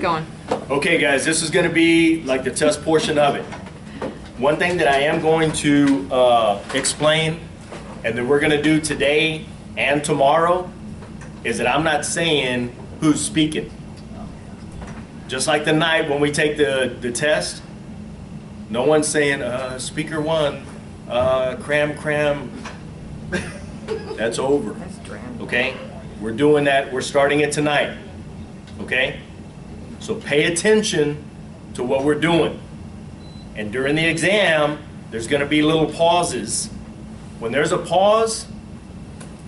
going. Okay guys, this is going to be like the test portion of it. One thing that I am going to explain, and that we're going to do today and tomorrow, is that I'm not saying who's speaking. Just like the night when we take the test, no one's saying, speaker one, cram. That's over. Okay? We're doing that. We're starting it tonight. Okay? So pay attention to what we're doing. And during the exam, there's going to be little pauses. When there's a pause,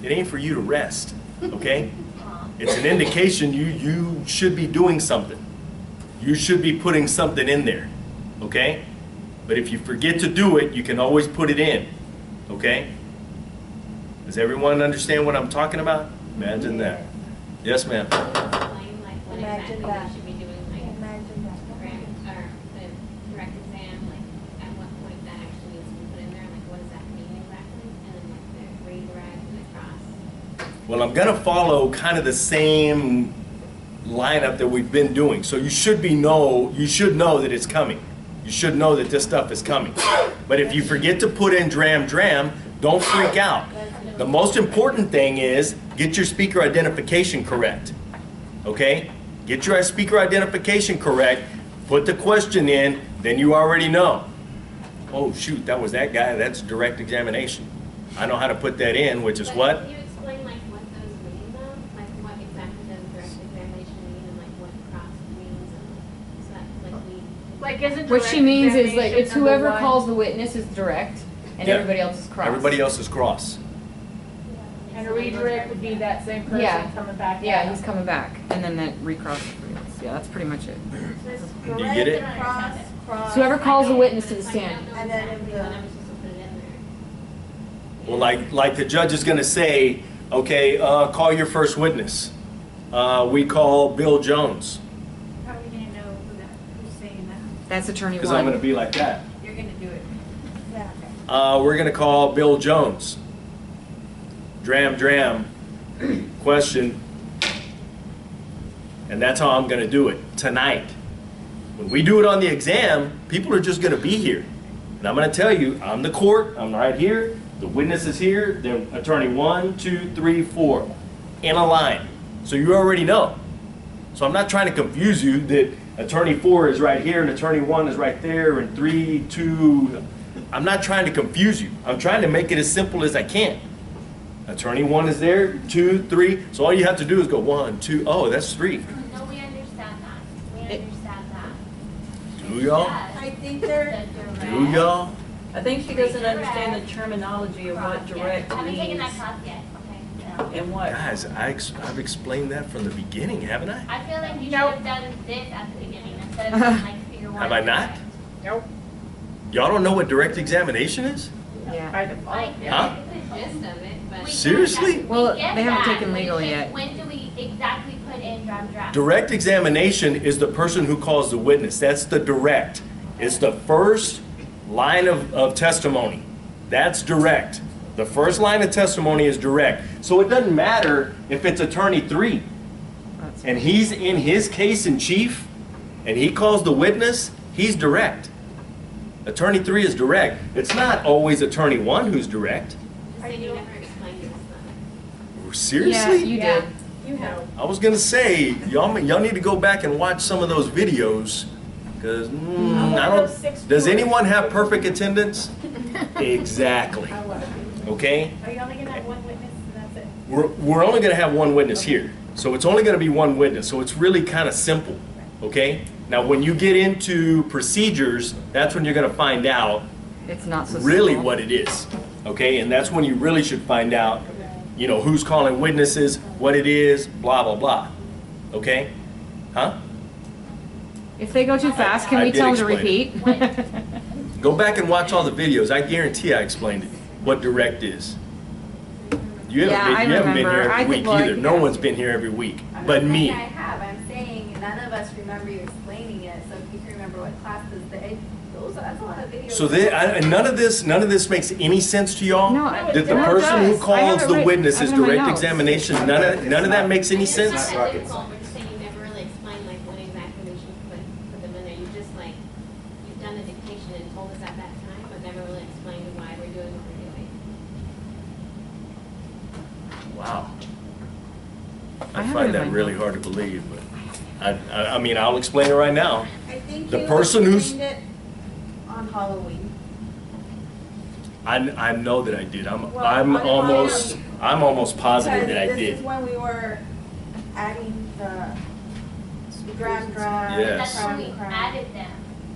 it ain't for you to rest. Okay? It's an indication you should be doing something. You should be putting something in there. Okay? But if you forget to do it, you can always put it in. Okay? Does everyone understand what I'm talking about? Imagine that. Yes, ma'am. Imagine that. Should be doing like imagine that. Or the direct exam, like at what point that actually needs to be put in there, like what does that mean exactly? And then like the redirect and the cross. Well, I'm gonna follow kind of the same lineup that we've been doing. So you should know that it's coming. You should know that this stuff is coming. But if you forget to put in dram, don't freak out. The most important thing is get your speaker identification correct. Okay? Get your speaker identification correct, put the question in, then you already know. Oh shoot, that was that guy, that's direct examination. I know how to put that in, which is what? Can you explain like what those mean though? Like what exactly does direct examination mean and like what cross means and so that like we like isn't What she means is like it's number whoever one? calls the witness is direct, and Yep. everybody else is cross. Everybody else is cross. And a redirect would be that same person Yeah. coming back. Yeah, out. he's coming back, and then that recross. Yeah, that's pretty much it. You get it? cross. So whoever calls the witness to the stand. And then if the I'm supposed to put it in there. Well, like the judge is gonna say, okay, call your first witness. We call Bill Jones. How are we gonna know who's saying that? That's attorney Because I'm one. gonna be like that. You're gonna do it. Yeah, okay. We're gonna call Bill Jones. Dram, question, and that's how I'm gonna do it tonight. When we do it on the exam, people are just gonna be here. And I'm gonna tell you, I'm the court, I'm right here, the witness is here, then attorney 1, 2, 3, 4, in a line. So you already know. So I'm not trying to confuse you that attorney 4 is right here and attorney 1 is right there and 3, 2, I'm not trying to confuse you. I'm trying to make it as simple as I can. Attorney 1 is there, 2, 3. So all you have to do is go 1, 2. Oh, that's 3. No, we understand that. We understand that. Do y'all? I think they're. Do y'all? I think she doesn't understand the terminology of what direct I haven't taken that means class yet. Okay. and what. Guys, I've explained that from the beginning, haven't I? I feel like you should have done this at the beginning instead of doing like figure one. Have I not? Nope. Y'all don't know what direct examination is? Yeah. By default. Like, Huh? it's the gist of it, but. Seriously? Well, We get they haven't that, taken but legal it's just yet. When do we exactly put in draft? Direct examination is the person who calls the witness. That's the direct. It's the first line of testimony. That's direct. The first line of testimony is direct. So it doesn't matter if it's attorney 3 and he's in his case in chief and he calls the witness, he's direct. Attorney 3 is direct. It's not always attorney 1 who's direct. So you never explained this though. Seriously? Yeah, you did. You know. I was gonna say, y'all need to go back and watch some of those videos, because I don't. Does anyone have perfect attendance? Exactly. Okay. Are you only gonna have one witness and that's it? We're only gonna have one witness here, so it's only gonna be one witness. So it's really kind of simple. Okay. Now, when you get into procedures, that's when you're gonna find out It's not so really simple. what it is. Okay, and that's when you really should find out, you know, who's calling witnesses, what it is, blah, blah, blah. Okay? Huh? If they go too fast, can I we did tell them to explain repeat? Go back and watch all the videos. I guarantee I explained it, what direct is. You haven't, Yeah, I you haven't been here remember. I every think, week well, either. No one's been here every week, but me. I have. I'm saying none of us remember you explaining it. So if you can remember what classes that's a lot of videos. So none of this makes any sense to y'all? No, That the no, it person who does. I calls have it the written- witness I is have it in my direct notes. examination. None of that makes any It's not sense? that difficult, we're just saying you never really explained like what exactly and told us at that time, but never really explained why we're doing what we're doing. Wow. I I have it find in that my really notes. hard to believe, but I mean, I'll explain it right now. I think The you person who's- explained it on Halloween. I know that I did. I'm Well, I don't almost positive that I Because this did. is when we were adding the gram. Yes. That's when we added them.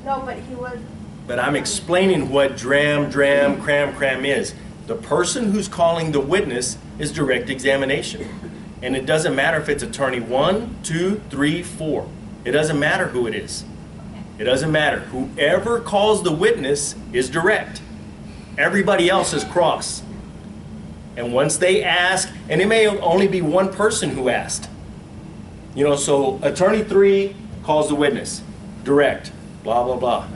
No, but he was, But I'm explaining what dram, cram is. The person who's calling the witness is direct examination. And it doesn't matter if it's attorney 1, 2, 3, 4. It doesn't matter who it is. It doesn't matter. Whoever calls the witness is direct. Everybody else is cross. And once they ask, and it may only be one person who asked. You know, so attorney 3 calls the witness, direct, blah, blah, blah.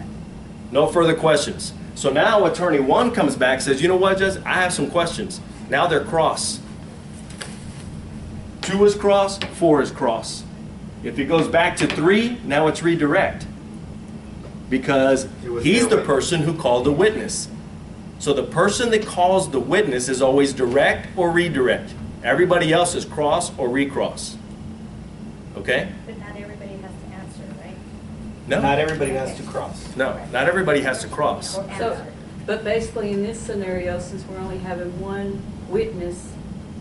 No further questions. So now attorney 1 comes back, says, you know what, Judge, I have some questions. Now they're cross. 2 is cross, 4 is cross. If it goes back to 3, now it's redirect. Because he's the person who called the witness. So the person that calls the witness is always direct or redirect. Everybody else is cross or recross. Okay? But not everybody has to answer, right? No. Not everybody has to cross. No, not everybody has to cross. Or So, answer. but basically in this scenario, since we're only having one witness,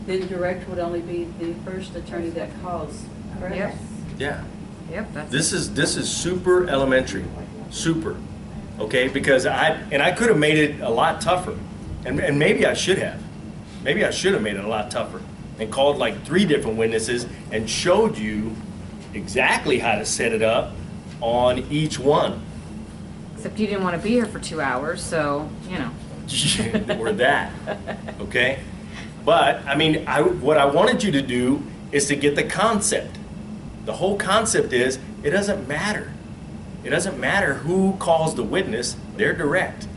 then direct would only be the first attorney that calls, correct? Yep. Yeah. Yep, that's. This is super elementary, super, okay? Because I could have made it a lot tougher, and maybe I should have. Maybe I should have made it a lot tougher and called like 3 different witnesses and showed you exactly how to set it up on each one. Except you didn't want to be here for 2 hours, so, you know. Or that, okay? But I mean, what I wanted you to do is to get the concept. The whole concept is it doesn't matter. It doesn't matter who calls the witness, they're direct.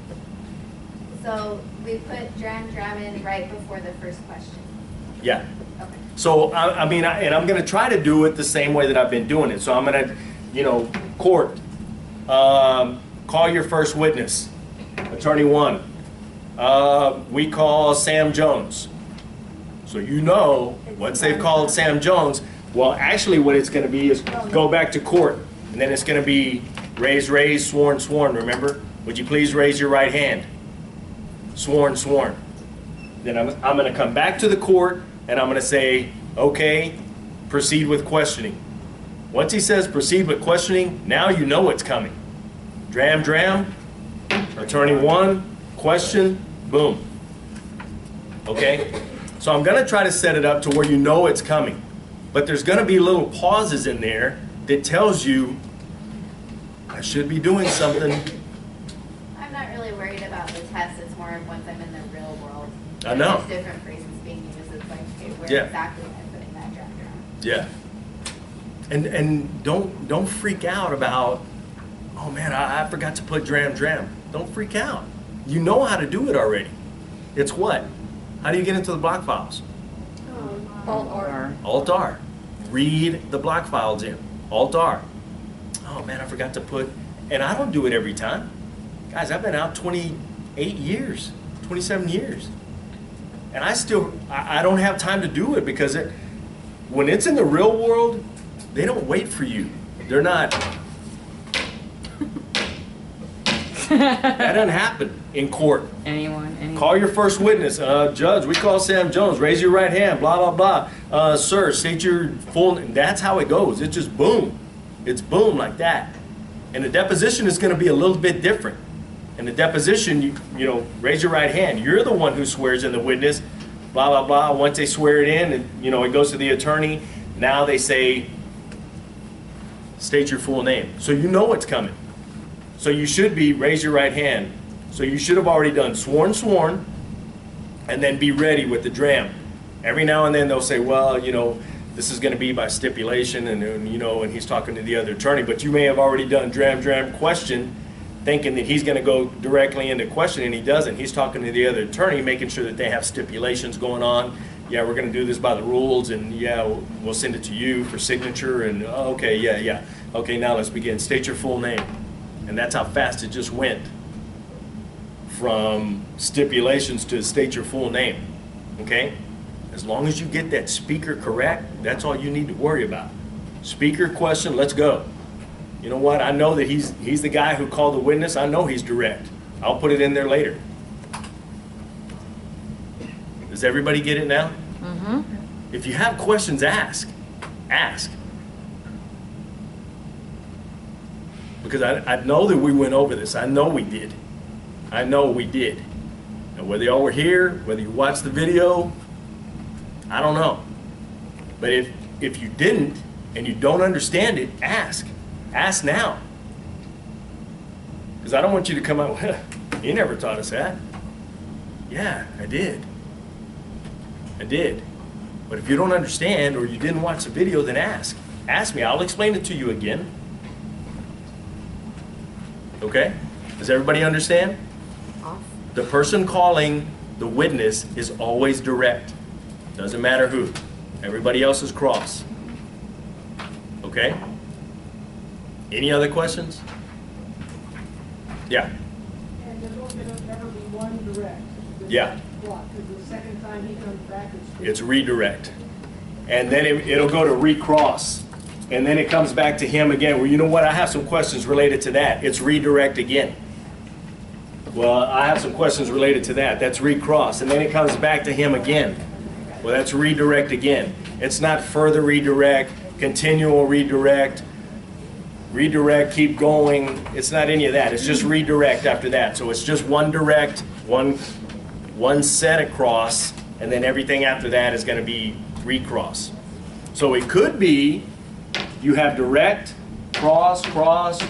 So we put dram in right before the first question. Yeah. Okay. So, I mean, and I'm going to try to do it the same way that I've been doing it. So I'm going to, you know, court, call your first witness, attorney 1. We call Sam Jones. So you know, once they've called Sam Jones, well, actually what it's going to be is go back to court. And then it's going to be raised, sworn, remember? Would you please raise your right hand? Sworn. Then I'm going to come back to the court and I'm going to say, okay, proceed with questioning. Once he says proceed with questioning, now you know what's coming. Dram, attorney 1, question, boom. Okay? So I'm going to try to set it up to where you know it's coming. But there's going to be little pauses in there that tells you I should be doing something. I'm not really worried about the test. It's more of once I'm in the real world. I know. There's different phrases being used. It's like, okay, where Yeah. exactly am I putting that dram? Yeah. And don't freak out about, oh man, I forgot to put dram. Don't freak out. You know how to do it already. It's what? How do you get into the block files? Or Alt-R. Read the block files in. Alt-R. Oh man, I forgot to put, and I don't do it every time. Guys, I've been out 28 years, 27 years. And I don't have time to do it because when it's in the real world, they don't wait for you. They're not. That doesn't happen in court. anyone. Call your first witness. Judge, we call Sam Jones. Raise your right hand. Blah, blah, blah. Sir, state your full name. That's how it goes. It's just boom. It's boom like that. And the deposition is going to be a little bit different. In the deposition, you know, raise your right hand. You're the one who swears in the witness. Blah, blah, blah. Once they swear it in, and, you know, it goes to the attorney. Now they say, state your full name. So you know what's coming. So you should be, raise your right hand. So you should have already done sworn, and then be ready with the dram. Every now and then they'll say, well, you know, this is going to be by stipulation, and you know, and he's talking to the other attorney, but you may have already done dram, question, thinking that he's going to go directly into question, and he doesn't. He's talking to the other attorney, making sure that they have stipulations going on. Yeah, we're going to do this by the rules, and yeah, we'll send it to you for signature, and okay, yeah. Okay, now let's begin. State your full name. And that's how fast it just went. from stipulations to state your full name, okay? As long as you get that speaker correct, that's all you need to worry about. Speaker question, let's go. You know what? I know that he's the guy who called the witness. I know he's direct. I'll put it in there later. Does everybody get it now? Mm-hmm. If you have questions, ask. Ask. Because I know that we went over this. I know we did. I know we did. And whether y'all were here, whether you watched the video, I don't know. But if you didn't and you don't understand it, ask. Ask now. Because I don't want you to come out, well, you never taught us that. Yeah, I did. I did. But if you don't understand or you didn't watch the video, then ask. Ask me. I'll explain it to you again. Okay? Does everybody understand? Off. The person calling the witness is always direct. Doesn't matter who. Everybody else is cross. Okay? Any other questions? Yeah. And it'll never be one direct. Yeah. Block, because the second time he comes back, It's redirect. And then it'll go to recross. And then it comes back to him again. Well, you know what? I have some questions related to that. It's redirect again. Well, I have some questions related to that. That's recross. And then it comes back to him again. Well, that's redirect again. It's not further redirect, continual redirect, redirect, keep going. It's not any of that. It's just redirect after that. So it's just one direct, one set across, and then everything after that is going to be recross. So it could be you have direct, cross,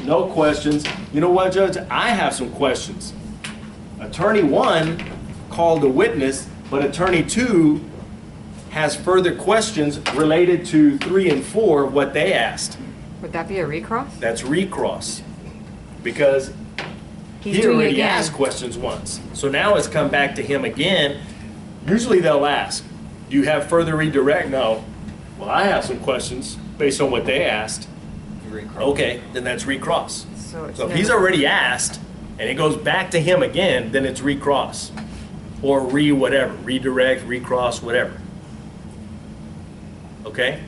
no questions. You know what, Judge? I have some questions. Attorney 1 called a witness, but Attorney 2 has further questions related to 3 and 4, what they asked. Would that be a recross? That's recross. Because He's he doing it already again. asked questions once. So now it's come back to him again. Usually they'll ask, do you have further redirect? No. Well, I have some questions based on what they asked. Okay, then that's recross. So it's So if he's never- already asked and it goes back to him again, then it's recross. Or whatever, redirect, recross, whatever. Okay?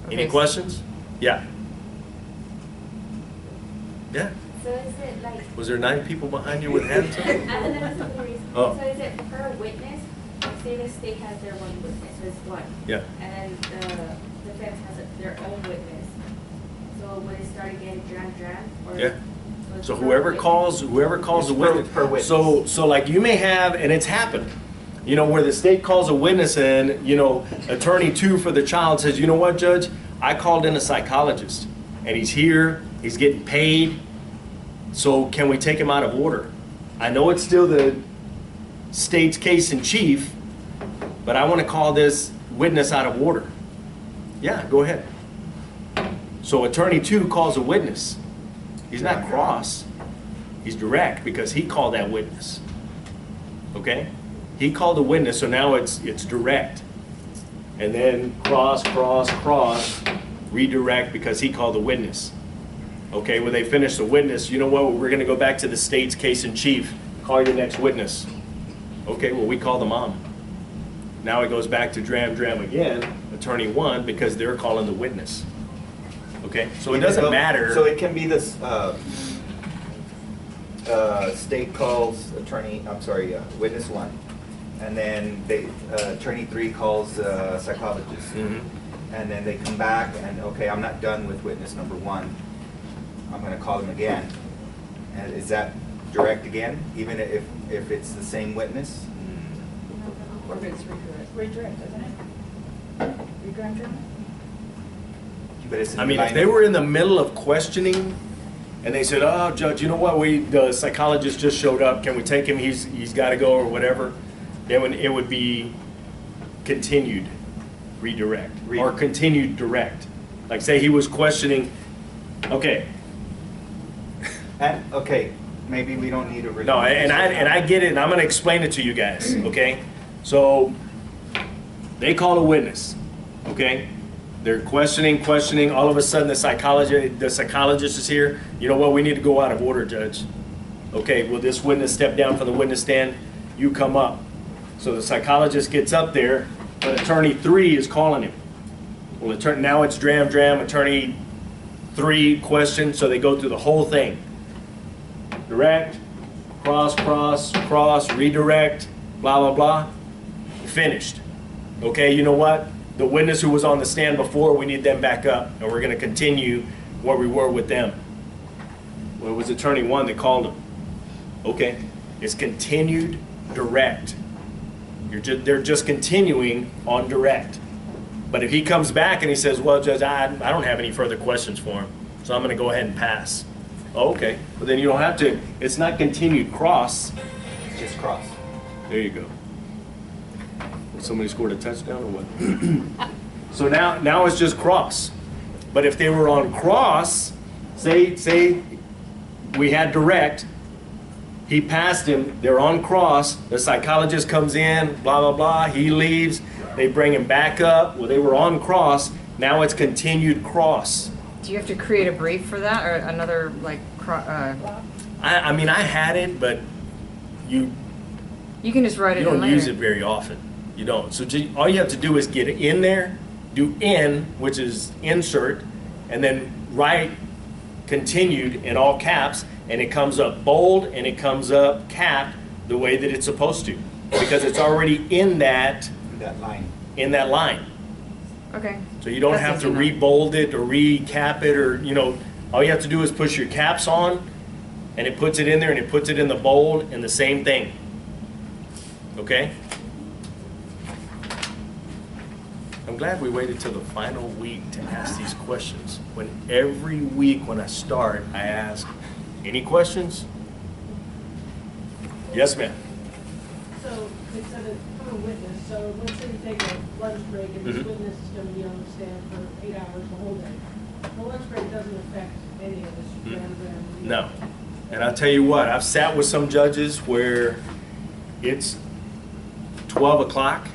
Any Okay. questions? Yeah. Yeah. So is it like, Was there 9 people behind you with hands up? I don't know if it's the reason. Oh. So is it per witness? Like say the state has their one witness, so it's one. Yeah. And then the defense has their own witness. So would it start again, dram? Or Yeah. it's So per whoever witness? calls the witness. per witness. So like you may have, and it's happened, you know, where the state calls a witness and, you know, attorney 2 for the child says, you know what, Judge? I called in a psychologist and he's here, he's getting paid. So can we take him out of order? I know it's still the state's case in chief, but I want to call this witness out of order. Yeah, go ahead. So attorney 2 calls a witness. He's not cross. He's direct because he called that witness. Okay? He called the witness, so now it's direct. And then cross, redirect because he called the witness. Okay, when they finish the witness, you know what? We're going to go back to the state's case in chief. Call your next witness. Okay, well, we call the mom. Now it goes back to dram again, attorney 1, because they're calling the witness. Okay, so it doesn't matter. So it can be this, state calls witness 1, and then attorney 3 calls psychologist. Mhm. And then they come back and, okay, I'm not done with witness number 1. I'm gonna call him again. And is that direct again, even if it's the same witness? Or if it's redirect. Redirect, isn't it? Redirect. But it's I mean, if they were in the middle of questioning and they said, oh, Judge, you know what, the psychologist just showed up, can we take him, he's got to go or whatever, then it would be continued redirect or continued direct. Like say he was questioning, okay. And, okay, maybe we don't need a. No, and I get it, and I'm going to explain it to you guys, okay? So they call a witness, okay? They're questioning. All of a sudden, the psychologist is here. You know what? We need to go out of order, Judge. Okay, will this witness step down from the witness stand? You come up. So the psychologist gets up there, but attorney 3 is calling him. Well, now it's dram, attorney 3 question, so they go through the whole thing. Direct, cross, redirect, blah, blah, blah. Finished. Okay, you know what? The witness who was on the stand before, we need them back up, and we're going to continue where we were with them. Well, it was attorney 1 that called him. Okay, it's continued direct. They're just continuing on direct. But if he comes back and he says, well, Judge, I don't have any further questions for him, so I'm going to go ahead and pass. Oh, okay, well then you don't have to, it's not continued cross. It's just cross. There you go. Somebody scored a touchdown or what? So now it's just cross. But if they were on cross, say we had direct, he passed him, they're on cross, the psychologist comes in, blah, blah, blah, he leaves, they bring him back up, well, they were on cross, now it's continued cross. Do you have to create a brief for that, or another, like, I mean, I had it, but you can just write it in don't later. use it very often. You don't. So all you have to do is get it in there, do in, which is insert, and then write continued in all caps, and it comes up bold and it comes up capped the way that it's supposed to, because it's already in that line. In that line. Okay. So you don't That's have to easy enough. re-bold it or recap it, or all you have to do is push your caps on, and it puts it in there, and it puts it in the bold, and the same thing. Okay? I'm glad we waited till the final week to ask these questions. When every week when I start, I ask, any questions? Yes, ma'am. So they said it for a witness, so let's say you take a lunch break and this Mhm. witness is gonna be on the stand for 8 hours the whole day. The lunch break doesn't affect any of this grand. No. And I'll tell you what, I've sat with some judges where it's 12 o'clock,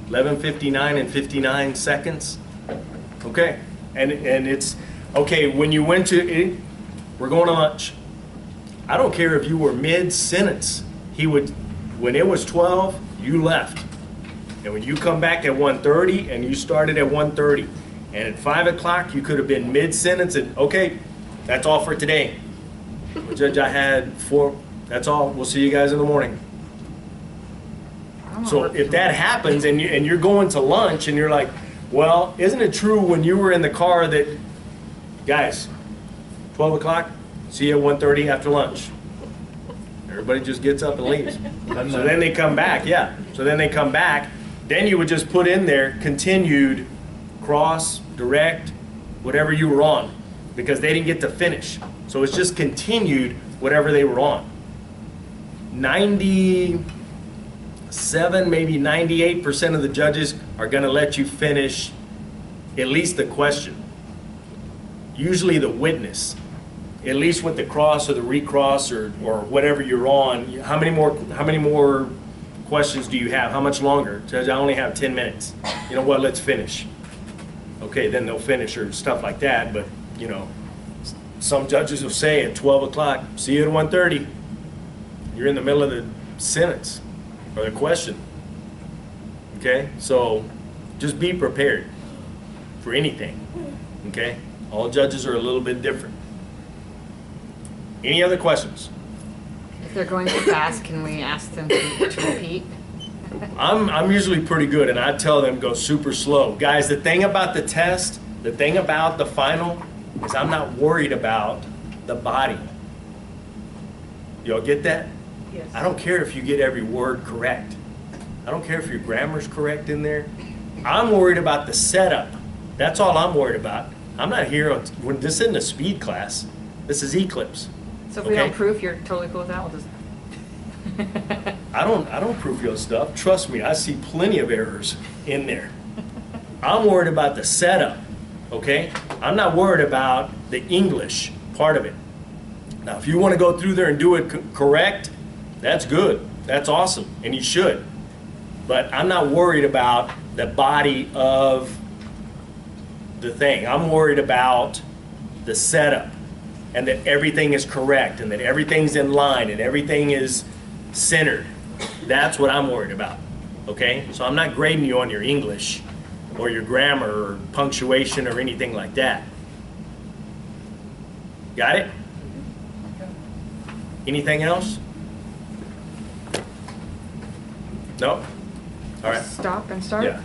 11:59 and 59 seconds. Okay. And it's, okay, when you went to it, we're going to lunch. I don't care if you were mid-sentence. When it was 12, you left. And when you come back at 1:30 and you started at 1:30, and at 5 o'clock, you could have been mid-sentence and, okay, that's all for today. Well, Judge, I had 4, that's all. We'll see you guys in the morning. So if that happens and you're going to lunch and you're like, well, isn't it true when you were in the car that, guys, 12 o'clock, see you at 1:30 after lunch. Everybody just gets up and leaves. So then they come back, yeah. So then they come back, then you would just put in there continued cross, direct, whatever you were on, because they didn't get to finish. So it's just continued whatever they were on. 97, maybe 98% of the judges are going to let you finish at least the question. Usually the witness, at least with the cross or the recross or whatever you're on. How many more questions do you have? How much longer? Judge, I only have 10 minutes. You know what? Let's finish. Okay, then they'll finish or stuff like that. But some judges will say at 12 o'clock, see you at 1:30. You're in the middle of the sentence or the question. Okay, so just be prepared for anything. Okay, all judges are a little bit different. Any other questions? If they're going too fast, can we ask them to repeat? I'm usually pretty good, and I tell them go super slow. Guys, the thing about the test, the thing about the final, is I'm not worried about the body. Y'all get that? Yes. I don't care if you get every word correct. I don't care if your grammar's correct in there. I'm worried about the setup. That's all I'm worried about. I'm not here when this isn't a speed class. This is Eclipse. So if we don't Okay. proof, you're totally cool with that? We'll just... I don't proof your stuff. Trust me, I see plenty of errors in there. I'm worried about the setup, okay? I'm not worried about the English part of it. Now, if you want to go through there and do it correct, that's good. That's awesome, and you should. But I'm not worried about the body of the thing. I'm worried about the setup. and that everything is correct and that everything's in line and everything is centered. That's what I'm worried about, okay? So I'm not grading you on your English or your grammar or punctuation or anything like that. Got it? Anything else? No? All right. Stop and start? Yeah.